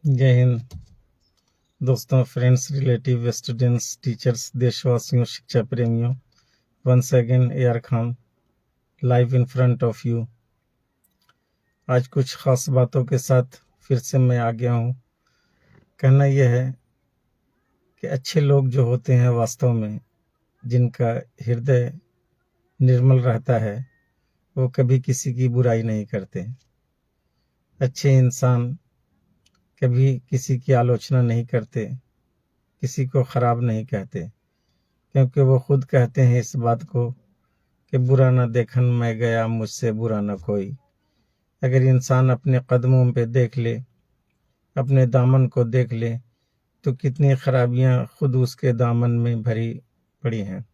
जय हिंद दोस्तों, friends, relative, students, teachers, देशवासियों, शिक्षा प्रेमियों। Once again AR Khan live in front of you. आज कुछ खास बातों के साथ फिर से मैं आ गया हूँ। कहना यह है कि अच्छे लोग जो होते हैं, वास्तव में जिनका हृदय निर्मल रहता है, वो कभी किसी की बुराई नहीं करते। अच्छे इंसान कभी किसी की आलोचना नहीं करते, किसी को खराब नहीं कहते, क्योंकि वो खुद कहते हैं इस बात को कि बुरा न देखन मैं गया, मुझसे बुरा न कोई। अगर इंसान अपने कदमों पे देख ले, अपने दामन को देख ले, तो कितनी खराबियां खुद उसके दामन में भरी पड़ी हैं।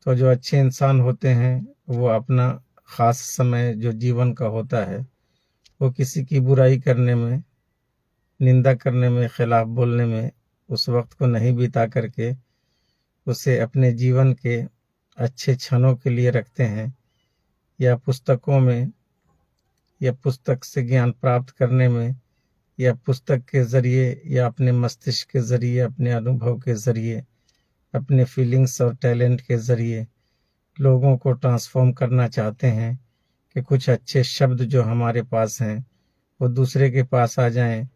तो जो अच्छे इंसान होते हैं, वो अपना ख़ास समय जो जीवन का होता है, वो किसी की बुराई करने में, निंदा करने में, खिलाफ बोलने में उस वक्त को नहीं बिता करके उसे अपने जीवन के अच्छे क्षणों के लिए रखते हैं, या पुस्तकों में, या पुस्तक से ज्ञान प्राप्त करने में, या पुस्तक के ज़रिए, या अपने मस्तिष्क के ज़रिए, अपने अनुभव के ज़रिए, अपने फीलिंग्स और टैलेंट के ज़रिए लोगों को ट्रांसफॉर्म करना चाहते हैं कि कुछ अच्छे शब्द जो हमारे पास हैं वो दूसरे के पास आ जाएं,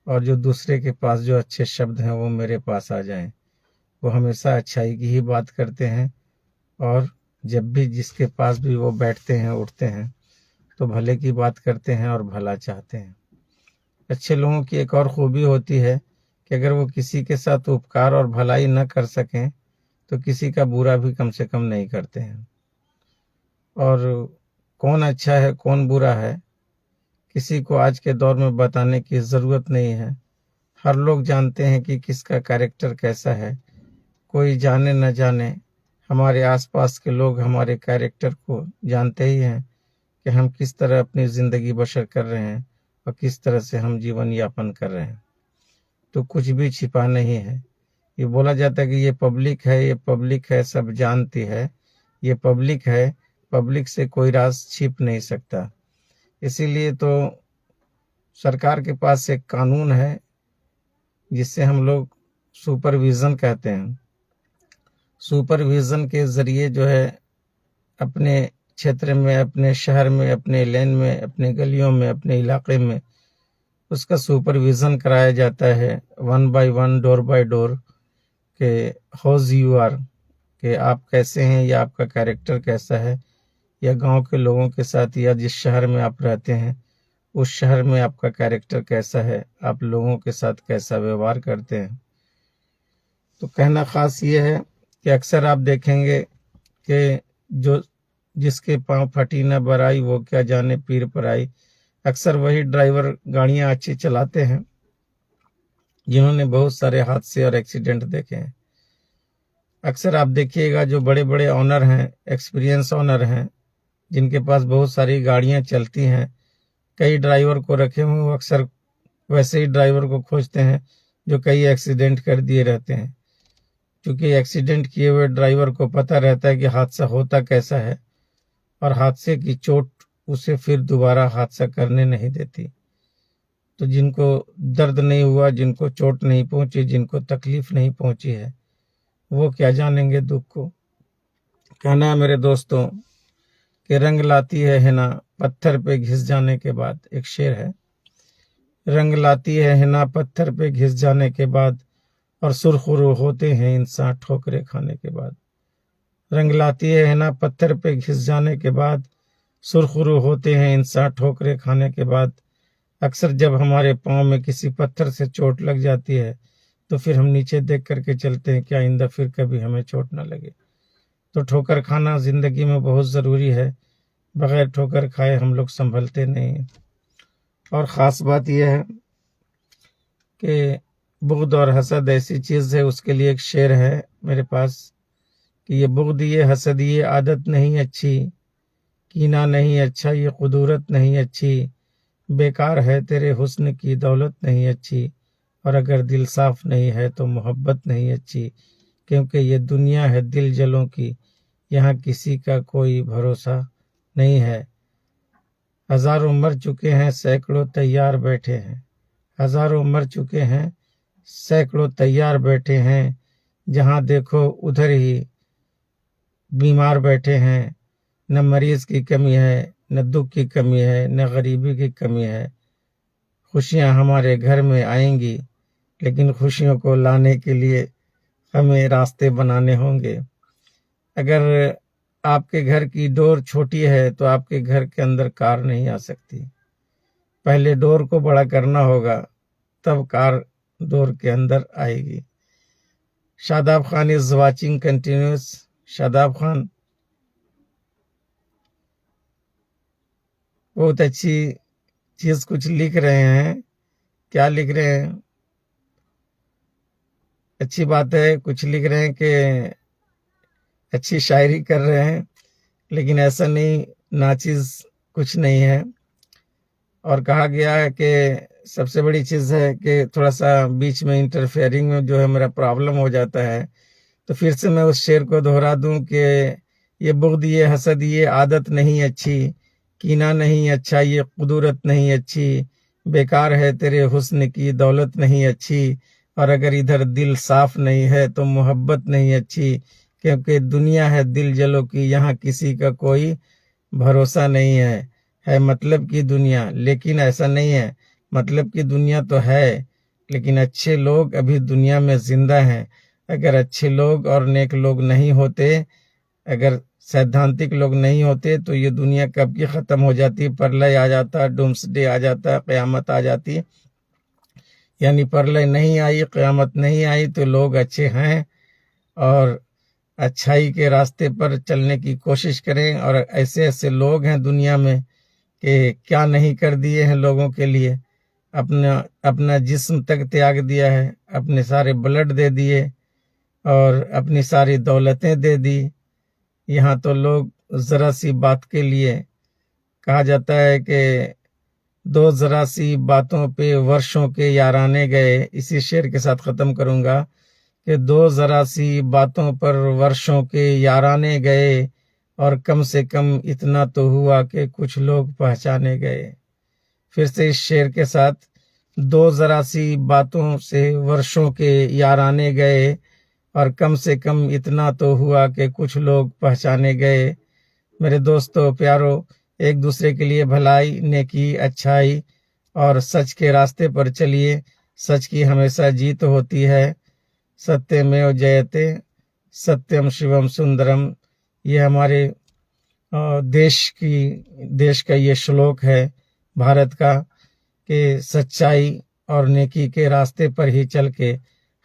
और जो दूसरे के पास जो अच्छे शब्द हैं वो मेरे पास आ जाएं। वो हमेशा अच्छाई की ही बात करते हैं, और जब भी जिसके पास भी वो बैठते हैं, उठते हैं, तो भले की बात करते हैं और भला चाहते हैं। अच्छे लोगों की एक और खूबी होती है कि अगर वो किसी के साथ उपकार और भलाई न कर सकें, तो किसी का बुरा भी कम से कम नहीं करते हैं। और कौन अच्छा है, कौन बुरा है, किसी को आज के दौर में बताने की ज़रूरत नहीं है। हर लोग जानते हैं कि किसका कैरेक्टर कैसा है। कोई जाने न जाने, हमारे आसपास के लोग हमारे कैरेक्टर को जानते ही हैं कि हम किस तरह अपनी ज़िंदगी बसर कर रहे हैं और किस तरह से हम जीवन यापन कर रहे हैं। तो कुछ भी छिपा नहीं है। ये बोला जाता है कि ये पब्लिक है, ये पब्लिक है, सब जानती है, ये पब्लिक है, पब्लिक से कोई राज छिप नहीं सकता। इसीलिए तो सरकार के पास एक कानून है जिससे हम लोग सुपरविज़न कहते हैं। सुपरविज़न के ज़रिए जो है अपने क्षेत्र में, अपने शहर में, अपने लेन में, अपने गलियों में, अपने इलाके में उसका सुपरविज़न कराया जाता है, 1 बाय 1, डोर बाय डोर, कि हाउज यू आर, कि आप कैसे हैं, या आपका कैरेक्टर कैसा है, या गांव के लोगों के साथ, या जिस शहर में आप रहते हैं उस शहर में आपका कैरेक्टर कैसा है, आप लोगों के साथ कैसा व्यवहार करते हैं। तो कहना ख़ास ये है कि अक्सर आप देखेंगे कि जो जिसके पाँव फटी न बराई, वो क्या जाने पीर पर आई। अक्सर वही ड्राइवर गाड़ियां अच्छी चलाते हैं जिन्होंने बहुत सारे हादसे और एक्सीडेंट देखे हैं। अक्सर आप देखिएगा जो बड़े बड़े ऑनर हैं, एक्सपीरियंस ऑनर हैं, जिनके पास बहुत सारी गाड़ियां चलती हैं, कई ड्राइवर को रखे हुए, वो अक्सर वैसे ही ड्राइवर को खोजते हैं जो कई एक्सीडेंट कर दिए रहते हैं। क्योंकि एक्सीडेंट किए हुए ड्राइवर को पता रहता है कि हादसा होता कैसा है, और हादसे की चोट उसे फिर दोबारा हादसा करने नहीं देती। तो जिनको दर्द नहीं हुआ, जिनको चोट नहीं पहुंची, जिनको तकलीफ नहीं पहुंची है, वो क्या जानेंगे दुख को। कहना है मेरे दोस्तों कि रंग लाती है हिना पत्थर पे घिस जाने के बाद। एक शेर है, रंग लाती है हिना पत्थर पे घिस जाने के बाद, और सुरखुरू होते हैं इंसान ठोकरे खाने के बाद। रंग लाती है हिना पत्थर पे घिस जाने के बाद, सुरखुरू होते हैं इंसान ठोकरे खाने के बाद। अक्सर जब हमारे पाँव में किसी पत्थर से चोट लग जाती है, तो फिर हम नीचे देख करके चलते हैं कि आइंदा फिर कभी हमें चोट ना लगे। तो ठोकर खाना जिंदगी में बहुत ज़रूरी है। बगैर ठोकर खाए हम लोग संभलते नहीं। और ख़ास बात यह है कि बुग़्द और हसद ऐसी चीज़ है, उसके लिए एक शेर है मेरे पास कि ये बुग़्द, ये हसद, ये आदत नहीं अच्छी, कीना नहीं अच्छा, ये कुदूरत नहीं अच्छी, बेकार है तेरे हुस्न की दौलत नहीं अच्छी, और अगर दिल साफ नहीं है तो मोहब्बत नहीं अच्छी, क्योंकि ये दुनिया है दिल जलों की, यहाँ किसी का कोई भरोसा नहीं है। हजारों मर चुके हैं, सैकड़ों तैयार बैठे हैं, हजारों मर चुके हैं, सैकड़ों तैयार बैठे हैं, जहां देखो उधर ही बीमार बैठे हैं। न मरीज की कमी है, न दुख की कमी है, न गरीबी की कमी है। खुशियां हमारे घर में आएंगी, लेकिन खुशियों को लाने के लिए हमें रास्ते बनाने होंगे। अगर आपके घर की डोर छोटी है तो आपके घर के अंदर कार नहीं आ सकती। पहले डोर को बड़ा करना होगा, तब कार डोर के अंदर आएगी। Shadab Khan is watching continuous. Shadab Khan बहुत अच्छी चीज कुछ लिख रहे हैं। क्या लिख रहे हैं? अच्छी बात है, कुछ लिख रहे हैं कि अच्छी शायरी कर रहे हैं, लेकिन ऐसा नहीं, नाचीज कुछ नहीं है। और कहा गया है कि सबसे बड़ी चीज है कि थोड़ा सा बीच में इंटरफेयरिंग में जो है मेरा प्रॉब्लम हो जाता है। तो फिर से मैं उस शेर को दोहरा दूं कि ये बुग़्द, ये हसद, ये आदत नहीं अच्छी, कीना नहीं अच्छा, ये कुदरत नहीं अच्छी, बेकार है तेरे हुस्न की दौलत नहीं अच्छी। और अगर इधर दिल साफ नहीं है तो मोहब्बत नहीं अच्छी, क्योंकि दुनिया है दिल जलो की, यहाँ किसी का कोई भरोसा नहीं है मतलब की दुनिया। लेकिन ऐसा नहीं है, मतलब की दुनिया तो है, लेकिन अच्छे लोग अभी दुनिया में जिंदा हैं। अगर अच्छे लोग और नेक लोग नहीं होते, अगर सैद्धांतिक लोग नहीं होते, तो ये दुनिया कब की खत्म हो जाती, प्रलय आ जाता, डूम्सडे आ जाता, क़यामत आ जाती। यानी प्रलय नहीं आई, क़यामत नहीं आई, तो लोग अच्छे हैं और अच्छाई के रास्ते पर चलने की कोशिश करें। और ऐसे ऐसे लोग हैं दुनिया में कि क्या नहीं कर दिए हैं लोगों के लिए। अपना अपना जिस्म तक त्याग दिया है, अपने सारे ब्लड दे दिए और अपनी सारी दौलतें दे दी। यहाँ तो लोग ज़रा सी बात के लिए, कहा जाता है कि दो ज़रा सी बातों पे वर्षों के याराने गए। इसी शेर के साथ ख़त्म करूँगा कि दो ज़रा सी बातों पर वर्षों के याराने गए, और कम से कम इतना तो हुआ कि कुछ लोग पहचाने गए। फिर से इस शेर के साथ, दो ज़रा सी बातों से वर्षों के याराने गए, और कम से कम इतना तो हुआ कि कुछ लोग पहचाने गए। मेरे दोस्तों प्यारों, एक दूसरे के लिए भलाई, नेकी, अच्छाई और सच के रास्ते पर चलिए। सच की हमेशा जीत होती है। सत्यमेव जयते, सत्यम शिवम सुंदरम। ये हमारे देश का ये श्लोक है भारत का, कि सच्चाई और नेकी के रास्ते पर ही चल के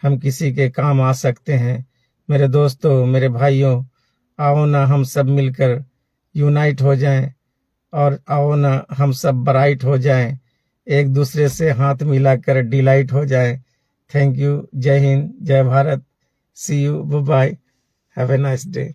हम किसी के काम आ सकते हैं। मेरे दोस्तों, मेरे भाइयों, आओ ना हम सब मिलकर यूनाइट हो जाएं, और आओ ना हम सब ब्राइट हो जाएं, एक दूसरे से हाथ मिलाकर डिलाइट हो जाएं। Thank you. जय हिंद, जय Bharat. See you, bye bye, have a nice day.